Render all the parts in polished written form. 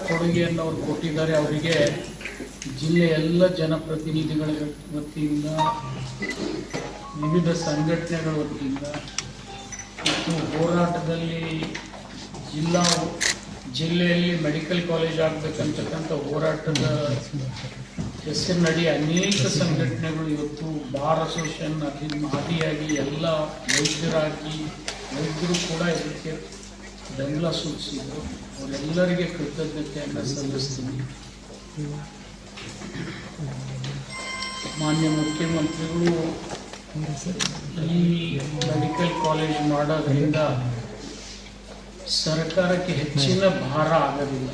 ಕೊಡುಗೆಯನ್ನು ಅವರು ಕೊಟ್ಟಿದ್ದಾರೆ. ಅವರಿಗೆ ಜಿಲ್ಲೆಯ ಎಲ್ಲ ಜನಪ್ರತಿನಿಧಿಗಳ ವತಿಯಿಂದ, ವಿವಿಧ ಸಂಘಟನೆಗಳ ವತಿಯಿಂದ ಮತ್ತು ಹೋರಾಟದಲ್ಲಿ ಜಿಲ್ಲೆಯಲ್ಲಿ ಮೆಡಿಕಲ್ ಕಾಲೇಜ್ ಆಗಬೇಕಂತಕ್ಕಂಥ ಹೋರಾಟದ ಹೆಸರಿನಡಿ ಅನೇಕ ಸಂಘಟನೆಗಳು ಇವತ್ತು ಬಾರ್ ಅಸೋಸಿಯೇಷನ್ ಆದಿಯಾಗಿ ಎಲ್ಲ ವೈದ್ಯರು ಕೂಡ ಇದಕ್ಕೆ ಬೆಂಬಲ ಸೂಚಿಸಿದರು. ಅವರೆಲ್ಲರಿಗೆ ಕೃತಜ್ಞತೆಯನ್ನು ಸಲ್ಲಿಸ್ತೀನಿ. ಮಾನ್ಯ ಮುಖ್ಯಮಂತ್ರಿಗಳು ಈ ಮೆಡಿಕಲ್ ಕಾಲೇಜ್ ಮಾಡೋದ್ರಿಂದ ಸರ್ಕಾರಕ್ಕೆ ಹೆಚ್ಚಿನ ಭಾರ ಆಗೋದಿಲ್ಲ.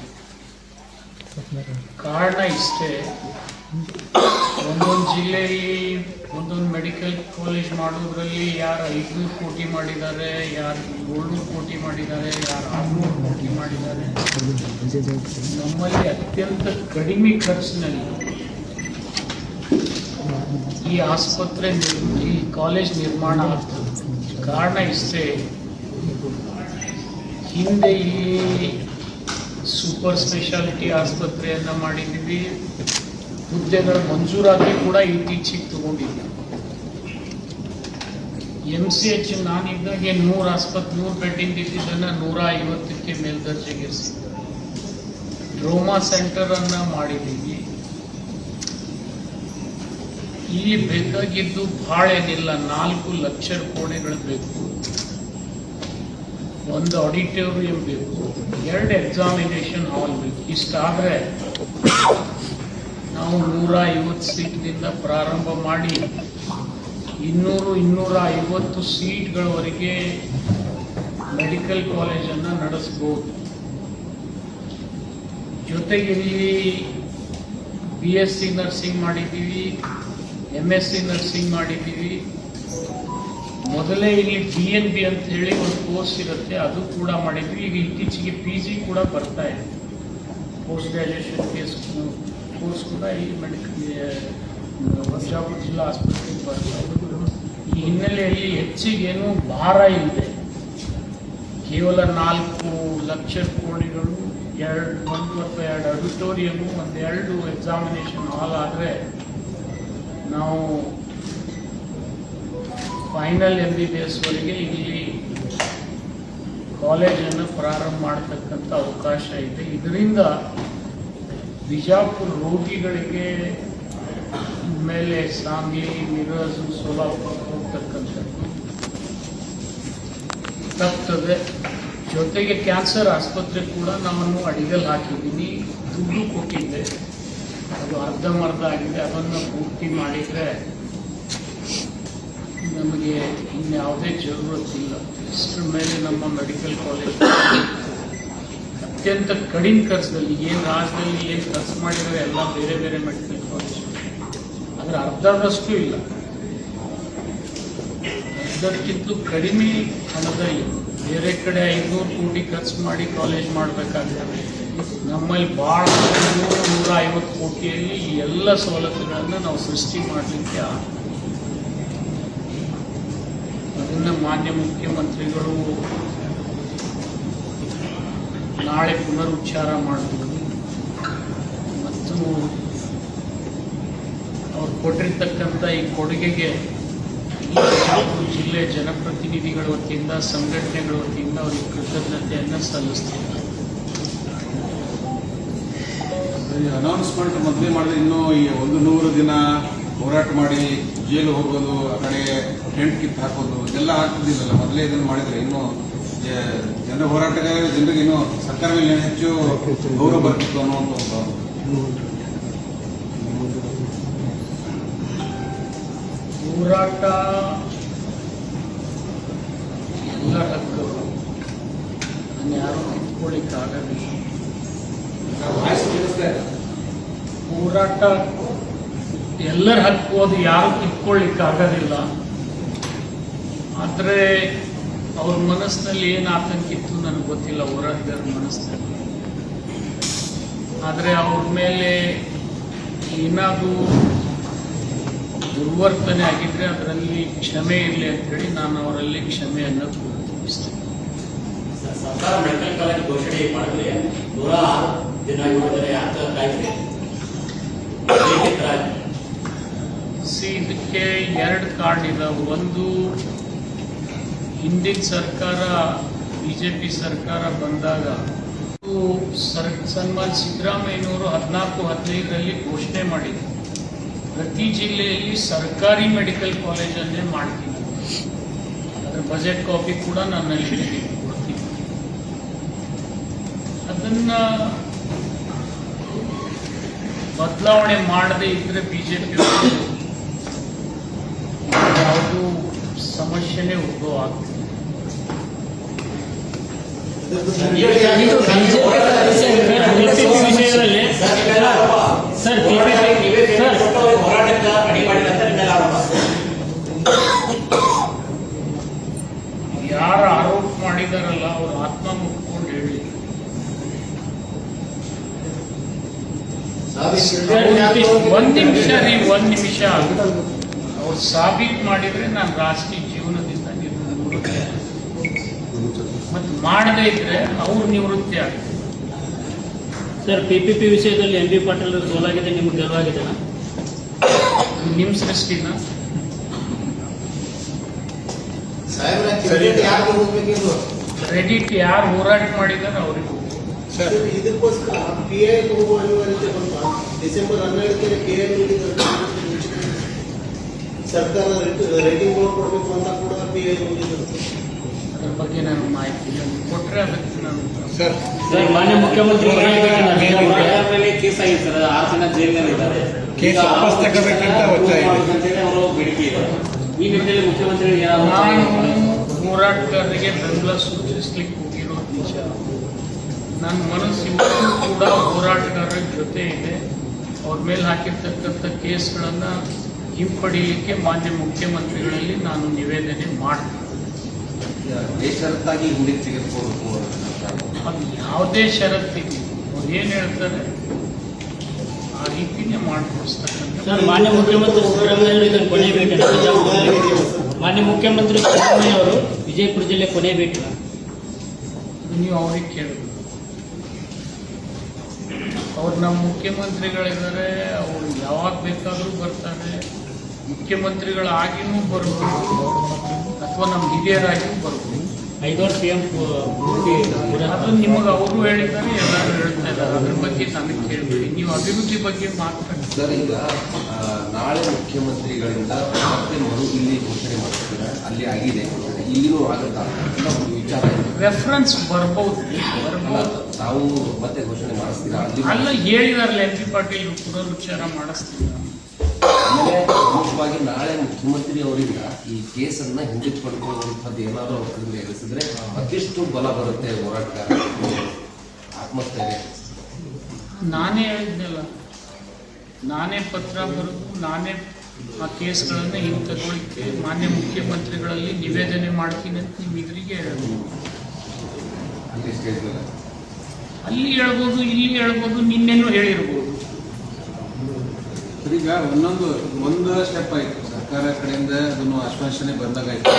ಕಾರಣ ಇಷ್ಟೇ, ಒಂದೊಂದು ಜಿಲ್ಲೆಯಲ್ಲಿ ಒಂದೊಂದು ಮೆಡಿಕಲ್ ಕಾಲೇಜ್ ಮಾಡೋದ್ರಲ್ಲಿ ಯಾರು 500 ಕೋಟಿ ಮಾಡಿದ್ದಾರೆ, ಯಾರು 700 ಕೋಟಿ ಮಾಡಿದ್ದಾರೆ, ಯಾರು 600 ಕೋಟಿ ಮಾಡಿದ್ದಾರೆ. ನಮ್ಮಲ್ಲಿ ಅತ್ಯಂತ ಕಡಿಮೆ ಖರ್ಚಿನಲ್ಲಿ ಈ ಕಾಲೇಜ್ ನಿರ್ಮಾಣ ಆಗ್ತದೆ. ಕಾರಣ ಇಷ್ಟೇ, ಹಿಂದೆ ಇಲ್ಲಿ ಸೂಪರ್ ಸ್ಪೆಷಾಲಿಟಿ ಆಸ್ಪತ್ರೆಯನ್ನು ಮಾಡಿದ್ದೀವಿ. ಹುದ್ದೆಗಳ ಮಂಜೂರಾತಿ ಕೂಡ ಇತ್ತೀಚೆಗೆ ತಗೊಂಡಿದ್ದೆ. MCH ನಾನಿದ್ದಾಗೆ 100 ಬೆಡ್ಡಿಂದ ಇದ್ದಿದ್ದನ್ನು 150ಕ್ಕೆ ಮೇಲ್ದರ್ಜೆಗೇರಿಸಿದ್ದೆ. ಟ್ರೋಮಾ ಸೆಂಟರ್ ಅನ್ನ ಮಾಡಿದ್ದೀವಿ. ಇಲ್ಲಿ ಬೇಕಾಗಿದ್ದು ಭಾಳ ಏನಿಲ್ಲ, 4 ಲಕ್ಷ ಕೋಣೆಗಳು ಬೇಕು, ಒಂದು ಆಡಿಟೋರಿಯಂ ಬೇಕು, 2 ಎಕ್ಸಾಮಿನೇಷನ್ ಹಾಲ್ ಬೇಕು. ಇಷ್ಟಾದರೆ ನಾವು 150 ಸೀಟ್ನಿಂದ ಪ್ರಾರಂಭ ಮಾಡಿ 200-250 ಸೀಟ್ಗಳವರೆಗೆ ಮೆಡಿಕಲ್ ಕಾಲೇಜನ್ನು ನಡೆಸ್ಬೋದು. ಜೊತೆಗೆ ಇಲ್ಲಿ BSc ನರ್ಸಿಂಗ್ ಮಾಡಿದ್ದೀವಿ, MSc ನರ್ಸಿಂಗ್ ಮಾಡಿದ್ದೀವಿ. ಮೊದಲೇ ಇಲ್ಲಿ DNB ಅಂತ ಹೇಳಿ ಒಂದು ಕೋರ್ಸ್ ಇರುತ್ತೆ, ಅದು ಕೂಡ ಮಾಡಿದ್ವಿ. ಈಗ ಇತ್ತೀಚೆಗೆ PG ಕೂಡ ಬರ್ತಾ ಇದೆ, ಪೋಸ್ಟ್ ಗ್ರಾಜುಯೇಷನ್ ಕೋರ್ಸ್ ಕೂಡ ಈ ಬಿಜಾಪುರ ಜಿಲ್ಲಾ ಆಸ್ಪತ್ರೆಗೆ ಬರ್ತಾ ಇದೆ. ಈ ಹಿನ್ನೆಲೆಯಲ್ಲಿ ಹೆಚ್ಚಿಗೇನು ಭಾರ ಇಲ್ಲದೆ ಕೇವಲ 4 ಲಕ್ಷ ಕೋಣೆಗಳು, 2 ಆಡಿಟೋರಿಯಮು, 2 ಎಕ್ಸಾಮಿನೇಷನ್ ಹಾಲ್ ಆದರೆ ನಾವು ಫೈನಲ್ MBBS ವರೆಗೆ ಇಲ್ಲಿ ಕಾಲೇಜನ್ನು ಪ್ರಾರಂಭ ಮಾಡತಕ್ಕಂಥ ಅವಕಾಶ ಇದೆ. ಇದರಿಂದ ಬಿಜಾಪುರ ರೋಗಿಗಳಿಗೆ ಮೇಲೆ ಸಾಂಗ್ಲಿ, ಮಿರಜು, ಸೋಲಾಪುರ ಹೋಗ್ತಕ್ಕಂಥದ್ದು ತಪ್ತದೆ. ಜೊತೆಗೆ ಕ್ಯಾನ್ಸರ್ ಆಸ್ಪತ್ರೆ ಕೂಡ ನಾನು ಅಡಿಗಲ್ ಹಾಕಿದ್ದೀನಿ, ದುಡ್ಡು ಕೊಟ್ಟಿದ್ದೆ, ಅದು ಅರ್ಧಂಬರ್ಧ ಆಗಿದೆ. ಅದನ್ನು ಪೂರ್ತಿ ಮಾಡಿದರೆ ನಮಗೆ ಇನ್ಯಾವುದೇ ಜರೂರತ್ತಿಲ್ಲ. ಇಷ್ಟರ ಮೇಲೆ ನಮ್ಮ ಮೆಡಿಕಲ್ ಕಾಲೇಜ್ ಅತ್ಯಂತ ಕಡಿಮೆ ಖರ್ಚದಲ್ಲಿ, ಏನು ರಾಜ್ಯದಲ್ಲಿ ಏನು ಖರ್ಚು ಮಾಡಿದರೆ ಎಲ್ಲ ಬೇರೆ ಬೇರೆ ಮೆಡಿಕಲ್ ಕಾಲೇಜ್ ಅದರ ಅರ್ಧದಷ್ಟು ಇಲ್ಲ, ಅರ್ಧಕ್ಕಿಂತ ಕಡಿಮೆ ಹಣದಲ್ಲಿ ಬೇರೆ ಕಡೆ 500 ಕೋಟಿ ಖರ್ಚು ಮಾಡಿ ಕಾಲೇಜ್ ಮಾಡಬೇಕಾಗ್ತದೆ. ನಮ್ಮಲ್ಲಿ ಭಾಳ 150 ಕೋಟಿಯಲ್ಲಿ ಈ ಎಲ್ಲ ಸವಲತ್ತುಗಳನ್ನು ನಾವು ಸೃಷ್ಟಿ ಮಾಡಲಿಕ್ಕೆ ಅದನ್ನು ಮಾನ್ಯ ಮುಖ್ಯಮಂತ್ರಿಗಳು ನಾಳೆ ಪುನರುಚ್ಚಾರ ಮಾಡಬೇಕು ಮತ್ತು ಅವ್ರು ಕೊಟ್ಟಿರ್ತಕ್ಕಂಥ ಈ ಕೊಡುಗೆಗೆ ಬಿಜಾಪುರ ಜಿಲ್ಲೆ ಜನಪ್ರತಿನಿಧಿಗಳ ವತಿಯಿಂದ, ಸಂಘಟನೆಗಳ ವತಿಯಿಂದ ಅವರಿಗೆ ಕೃತಜ್ಞತೆಯನ್ನು ಸಲ್ಲಿಸ್ತೀನಿ. ಅನೌನ್ಸ್ಮೆಂಟ್ ಮೊದಲೇ ಮಾಡಿದ್ರೆ ಇನ್ನೂ ಈ 100 ದಿನ ಹೋರಾಟ ಮಾಡಿ ಜೈಲು ಹೋಗೋದು, ಆ ಕಡೆ ಟೆಂಟ್ ಕಿತ್ತು ಹಾಕೋದು ಇದೆಲ್ಲ ಆಗ್ತಿದ್ದಿಲ್ಲಲ್ಲ. ಮೊದಲೇ ಇದನ್ನು ಮಾಡಿದರೆ ಇನ್ನೂ ಜನರಿಗೆ ಇನ್ನೂ ಸರ್ಕಾರ ಮೇಲೆ ಹೆಚ್ಚು ಗೌರವ ಬರ್ತಿತ್ತು ಅನ್ನುವಂಥ ಹೋರಾಟ ಎಲ್ಲ ಹಕ್ಕು ಯಾರು ಕಿತ್ಕೊಳ್ಳಿಕ್ಕಾಗಲಿಲ್ಲ. ಹೋರಾಟ ಎಲ್ಲರ ಹಕ್ಕು, ಅದು ಯಾರು ಕಿತ್ಕೊಳ್ಳಿಕ್ಕಾಗೋದಿಲ್ಲ. ಆದರೆ ಅವ್ರ ಮನಸ್ಸಿನಲ್ಲಿ ಏನು ಆತಂಕಿತ್ತು ನನಗೆ ಗೊತ್ತಿಲ್ಲ, ಹೋರಾಟಗಾರ ಮನಸ್ಸಿನಲ್ಲಿ. ಆದರೆ ಅವ್ರ ಮೇಲೆ ಏನಾದರೂ ದುರ್ವರ್ತನೆ ಆಗಿದ್ರೆ ಅದರಲ್ಲಿ ಕ್ಷಮೆ ಇರಲಿ ಅಂತೇಳಿ ನಾನು ಅವರಲ್ಲಿ ಕ್ಷಮೆಯನ್ನು ಕೋರುತ್ತೇನೆ. ಸರ್ಕಾರ ಮೆಡಿಕಲ್ ಕಾಲೇಜ್ ಘೋಷಣೆ ಮಾಡಿದ್ರೆ ದಿನ ನೋಡಿದ್ರೆ ಯಾಕೆ ಕಾಯ್ದೆ ಇದಕ್ಕೆ ಎರಡು ಕಾರಣ ಇದಾವೆ. ಒಂದು, ಹಿಂದಿನ ಸರ್ಕಾರ ಬಿಜೆಪಿ ಸರ್ಕಾರ ಬಂದಾಗ ಸನ್ಮಾನ್ ಸಿದ್ದರಾಮಯ್ಯನವರು 14-15ರಲ್ಲಿ ಘೋಷಣೆ ಮಾಡಿದ್ರು, ಪ್ರತಿ ಜಿಲ್ಲೆಯಲ್ಲಿ ಸರ್ಕಾರಿ ಮೆಡಿಕಲ್ ಕಾಲೇಜನ್ನೇ ಮಾಡ್ತೀನಿ. ಅದರ ಬಜೆಟ್ ಕಾಪಿ ಕೂಡ ನನ್ನಲ್ಲಿ ಕೊಡ್ತೀನಿ. ಅದನ್ನ ಬದಲಾವಣೆ ಮಾಡದೇ ಇದ್ರೆ ಬಿಜೆಪಿ ಯಾವುದು ಸಮಸ್ಯೆನೇ ಉದ್ಭವ ಆಗ್ತದೆ. ಯಾರು ಆರೋಪ ಮಾಡಿದಾರಲ್ಲ ಅವ್ರ ಆತ್ಮ ಮುಟ್ಕೊಂಡು ಹೇಳಿ. ಒಂದ್ ನಿಮಿಷ ಅವ್ರು ಸಾಬೀತು ಮಾಡಿದ್ರೆ ನಾನು ರಾಜಕೀಯ ಜೀವನದಿಂದ ನಿವೃತ್ತಿ, ಮತ್ತೆ ಮಾಡದೇ ಇದ್ರೆ ಅವ್ರು ನಿವೃತ್ತಿ ಆಗ್ತದೆ. ಸರ್, PPP ವಿಷಯದಲ್ಲಿ MB ಪಾಟೀಲ್ ಸೋಲಾಗಿದೆ, ನಿಮ್ಗೆ ಗೆಲುವಾಗಿದೆ? ನಿಮ್ ಸೃಷ್ಟಿನ ಕ್ರೆಡಿಟ್ ಯಾರು ಹೋರಾಟ ಮಾಡಿದಾರೆ ಅವ್ರಿಗೆ. ಇದಕ್ಕೋಸ್ಕರ PI ಹೋಗುವ ಅನಿವಾರ್ಯತೆ ಬಂತ. ಡಿಸೆಂಬರ್ 12ಕ್ಕೆ PI ಸರ್ಕಾರ ರೇಟಿಂಗ್ ಬೋರ್ಡ್ ಕೊಡಬೇಕು ಅಂತ ಕೂಡ PI ಹೋಗಿದ್ರು. ಅದ್ರ ಬಗ್ಗೆ ನಾನು ಮಾಹಿತಿ ಕೊಟ್ಟರೆ ಅದಕ್ಕೆ ನಾನು ಸರ್, ಮಾನ್ಯ ಮುಖ್ಯಮಂತ್ರಿ ಕೇಸ್ ಆಗಿದೆ ಸರ್, 6 ಜನ ಜೈಲಿನಲ್ಲಿದ್ದಾರೆ. ಕೇಸ್ ವಾಪಸ್ ತಗೋಬೇಕಂತ ಅವರು ಬೇಡಿಕೆ ಇದೆ. ಈ ನಿಟ್ಟಿನಲ್ಲಿ ಮುಖ್ಯಮಂತ್ರಿ ನಾನು ಹೋರಾಟಗಾರರಿಗೆ ಬೆಂಬಲ ಸೂಚಿಸ್ಲಿಕ್ಕೆ ಹೋಗಿರೋ ನಿಜ. ನನ್ನ ಮನಸ್ಸು ಇವತ್ತು ಕೂಡ ಹೋರಾಟಗಾರರ ಜೊತೆ ಇದೆ. ಅವ್ರ ಮೇಲೆ ಹಾಕಿರ್ತಕ್ಕಂಥ ಕೇಸ್ಗಳನ್ನು ಹಿಂಪಡೀಲಿಕ್ಕೆ ಮಾನ್ಯ ಮುಖ್ಯಮಂತ್ರಿಗಳಲ್ಲಿ ನಾನು ನಿವೇದನೆ ಮಾಡ್ತೀನಿ. ಬೇಷರತ್ತಾಗಿ ಹಿಂದೆ ತೆಗೆದುಕೊಳ್ಳಬೇಕು. ಅದು ಯಾವುದೇ ಷರತ್ತಿಗೆ ಅವ್ರು ಏನು ಹೇಳ್ತಾರೆ ಆ ರೀತಿನೇ ಮಾಡಿಕೊಡಿಸ್ತಕ್ಕಂಥ. ಸರ್, ಮಾನ್ಯ ಮುಖ್ಯಮಂತ್ರಿ ಸಿದ್ದರಾಮಯ್ಯ ಇದನ್ನು ಕೊನೆ ಭೇಟಿ. ಮಾನ್ಯ ಮುಖ್ಯಮಂತ್ರಿ ಸಿದ್ದರಾಮಯ್ಯ ಅವರು ವಿಜಯಪುರ ಜಿಲ್ಲೆ ಕೊನೆ ಭೇಟಿ. ನೀವು ಅವ್ರಿಗೆ ಕೇಳಬೇಕು. ಅವ್ರು ನಮ್ಮ ಮುಖ್ಯಮಂತ್ರಿಗಳಿದ್ದಾರೆ, ಅವರು ಯಾವಾಗ ಬೇಕಾದರೂ ಬರ್ತಾರೆ. ಮುಖ್ಯಮಂತ್ರಿಗಳಾಗಿನೂ ಬರ್ಬೋದು ಅಥವಾ ನಮ್ಮ ಹಿರಿಯರಾಗಿಯೂ ಬರ್ಬೋದು. 5 ವರ್ಷ CM ಅದು ನಿಮಗೆ ಅವರು ಹೇಳಿದ್ದಾರೆ, ಎಲ್ಲರೂ ಹೇಳ್ತಾ ಇದ್ದಾರೆ. ಅದ್ರ ಬಗ್ಗೆ ನನಗೆ ಕೇಳಬೇಡಿ, ನೀವು ಅಭಿವೃದ್ಧಿ ಬಗ್ಗೆ ಮಾತಾಡಿ. ಸರ್, ಈಗ ನಾಳೆ ಮುಖ್ಯಮಂತ್ರಿಗಳಿಂದ ಮತ್ತೆ ಇಲ್ಲಿ ಘೋಷಣೆ ಮಾಡ್ತಿದ್ದಾರೆ, ಅಲ್ಲಿ ಆಗಿದೆ, ಇಲ್ಲಿನೂ ಆಗುತ್ತಾ ಒಂದು ವಿಚಾರ ರೆಫರೆನ್ಸ್ ಬರ್ಬೋದು. ತಾವು ಮತ್ತೆ ಘೋಷಣೆ ಮಾಡಿಸ್ತೀರಾ? ಅಲ್ಲ, ಹೇಳಿದಾರಲ್ಲ MP ಪಾಟೀಲ್ ಪುನರುಚ್ಚಾರ ಮಾಡಿಸ್ತೀರ. ಆಮೇಲೆ ಪ್ರಮುಖವಾಗಿ ನಾಳೆ ಮುಖ್ಯಮಂತ್ರಿ ಅವರಿಂದ ಈ ಕೇಸನ್ನ ಹಿಂದಕ್ಕೆ ಪಡ್ಕೊಳ್ಳುವಂಥದ್ದು ಏನಾದರೂ ಅವ್ರ ಕಡೆಯಿಂದ ಎನಿಸಿದ್ರೆ ಮತ್ತಿಷ್ಟು ಬಲ ಬರುತ್ತೆ ಹೋರಾಟಗಾರ ಆತ್ಮಸ್ಥೈರ್ಯ. ನಾನೇ ಹೇಳಿದ್ನಲ್ಲ, ನಾನೇ ಪತ್ರ ಬರೆದು ನಾನೇ ಆ ಕೇಸ್ಗಳನ್ನು ಹಿಂತೆಗೊಳ್ಳಿಕ್ಕೆ ಮಾನ್ಯ ಮುಖ್ಯಮಂತ್ರಿಗಳಲ್ಲಿ ನಿವೇದನೆ ಮಾಡ್ತೀನಿ ಅಂತ ನೀವು ಇದರಿಗೆ ಹೇಳ್ಬೋದು. ಅಲ್ಲಿ ಹೇಳ್ಬೋದು, ಇಲ್ಲಿ ಹೇಳ್ಬೋದು, ನಿನ್ನೆನೂ ಹೇಳಿರ್ಬೋದು. ಈಗ ಒಂದು ಸ್ಟೆಪ್ ಆಯ್ತು, ಸರ್ಕಾರ ಕಡೆಯಿಂದ ಅದನ್ನು ಆಶ್ವಾಸನೆ ಬಂದಾಗಾಯ್ತು.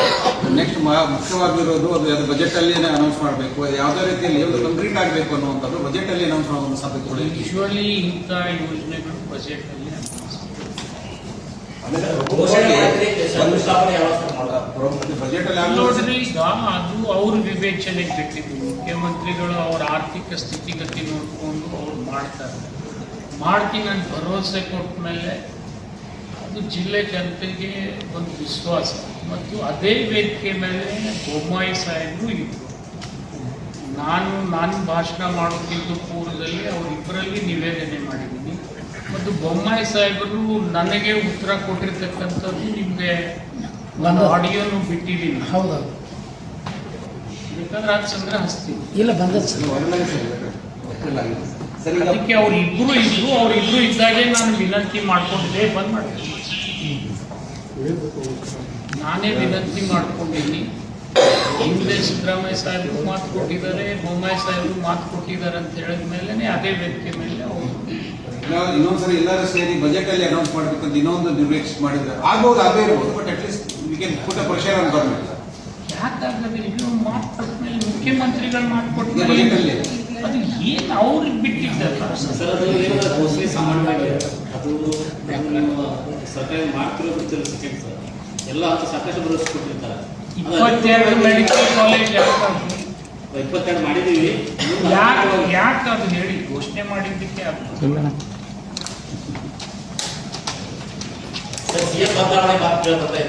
ನೆಕ್ಸ್ಟ್ ಮುಖ್ಯವಾಗಿರೋದು ಅದು ಬಜೆಟ್ ಅಲ್ಲಿ ಅನೌನ್ಸ್ ಮಾಡಬೇಕು. ಅದು ಯಾವುದೇ ರೀತಿಯಲ್ಲಿ ಒಂದು ಕಂಪ್ಲೀಟ್ ಆಗಬೇಕು ಅನ್ನುವಂಥದ್ದು ಬಜೆಟ್ ಅಲ್ಲಿ ಅನೌನ್ಸ್ ಮಾಡುವ ಸಾಧ್ಯತೆ. ಯೂಶುವಲಿ ಇಂಥ ಯೋಜನೆಗಳು ಬಜೆಟ್ ಅಲ್ಲಿ ಬಜೆಟ್ ಅಲ್ಲಿ ನೋಡ್ರಿ. ಈಗ ಅದು ಅವ್ರ ವಿವೇಚನೆಗೆ ಬಿಟ್ಟಿದ್ದು. ಮುಖ್ಯಮಂತ್ರಿಗಳು ಅವರ ಆರ್ಥಿಕ ಸ್ಥಿತಿಗತಿ ನೋಡಿಕೊಂಡು ಅವ್ರು ಮಾಡ್ತೀನಿ ಅಂತ ಭರವಸೆ ಕೊಟ್ಟ ಮೇಲೆ ಅದು ಜಿಲ್ಲೆ ಜನತೆಗೆ ಒಂದು ವಿಶ್ವಾಸ. ಮತ್ತು ಅದೇ ವೇದಿಕೆ ಮೇಲೆ ಬೊಮ್ಮಾಯಿ ಸಾಹೇಬರು ಇದ್ರು. ನಾನು ಭಾಷಣ ಮಾಡೋಕ್ಕಿಂತ ಪೂರ್ವದಲ್ಲಿ ಅವರಿಬ್ಬರಲ್ಲಿ ನಿವೇದನೆ ಮಾಡಿದ್ದೀನಿ. ಮತ್ತು ಬೊಮ್ಮಾಯಿ ಸಾಹೇಬರು ನನಗೆ ಉತ್ತರ ಕೊಟ್ಟಿರ್ತಕ್ಕಂಥದ್ದು ನಿಮಗೆ ಒಂದು ಆಡಿಯೋನು ಬಿಟ್ಟಿದ್ದೀನಿ. ಹೌದಾ? ಬೇಕಾದ್ರೆ ಅದು ಸಂಗ್ರಹ ಹಚ್ತೀನಿ. ಇಲ್ಲ, ಬಂದ ಅದಕ್ಕೆ ಅವರಿಬ್ರು ಇದ್ದಾಗೆ ನಾನು ವಿನಂತಿ ಮಾಡ್ಕೊಂಡಿದ್ದೆ, ಬಂದ್ ಮಾಡ್ತೀನಿ. ನಾನೇ ವಿನಂತಿ ಮಾಡ್ಕೊಂಡಿದ್ದೀನಿ. ಹಿಂದೆ ಸಿದ್ದರಾಮಯ್ಯ ಸಾಹೇಬರು ಮಾತು ಕೊಟ್ಟಿದ್ದಾರೆ, ಬೊಮ್ಮಾಯಿ ಸಾಹೇಬರು ಮಾತು ಕೊಟ್ಟಿದ್ದಾರೆ ಅಂತ ಹೇಳಿದ ಮೇಲೆ ಅದೇ ವೇದಿಕೆ ಮೇಲೆ ಅವರು ಇನ್ನೊಂದ್ಸರಿ ಎಲ್ಲರೂ ಸೇರಿ ಬಜೆಟ್ ಅಲ್ಲಿ ಅನೌನ್ಸ್ ಮಾಡ್ಬೇಕಂತ ಇನ್ನೊಂದು ನಿರ್ವೇಶ್ ಮಾಡಿದ್ರೆ ಆಗ್ಬೋದು, ಅದೇ ಇರ್ಬೋದು. But at least we can put a pressure on government. ಯಾಕಾಗದೆ? ಇದು ಮಾತು ಕೊಟ್ಟ ಮೇಲೆ ಮುಖ್ಯಮಂತ್ರಿಗಳು ಮಾತು ಕೊಟ್ಟಿದ್ದಾರೆ. ಬಜೆಟ್ ಅಲ್ಲಿ ಅದು ಏನು ಅವ್ರಿಗೆ ಬಿಟ್ಟಿದ್ದಲ್ಲ. ಸರ್ ಅದು ಏನಾದ್ರು ಘೋಷಣೆ ಸಾಮಾನ್ಯವಾಗಿ ಅದು ನೀವು ಸರ್ಕಾರ ಮಾಡ್ತಿರೋದು ತಿಳಿಸಿಕೆ ಸರ್ ಎಲ್ಲ ಅಂತ ಸಾಕಷ್ಟು ಭರವಸೆ ಕೊಟ್ಟಿರ್ತಾರೆ. 22 ಮೆಡಿಕಲ್ ಕಾಲೇಜ್ ಯಾಕಾದ್ರು 22 ಮಾಡಿದೀವಿ. ಯಾಕೆ ಅದು ಹೇಳಿ ಘೋಷಣೆ ಮಾಡಿದ್ದಕ್ಕೆ ಸಿಎಂ ಬದಲಾವಣೆ ಮಾತು ಕೇಳ್ತಾ ಇದೆ.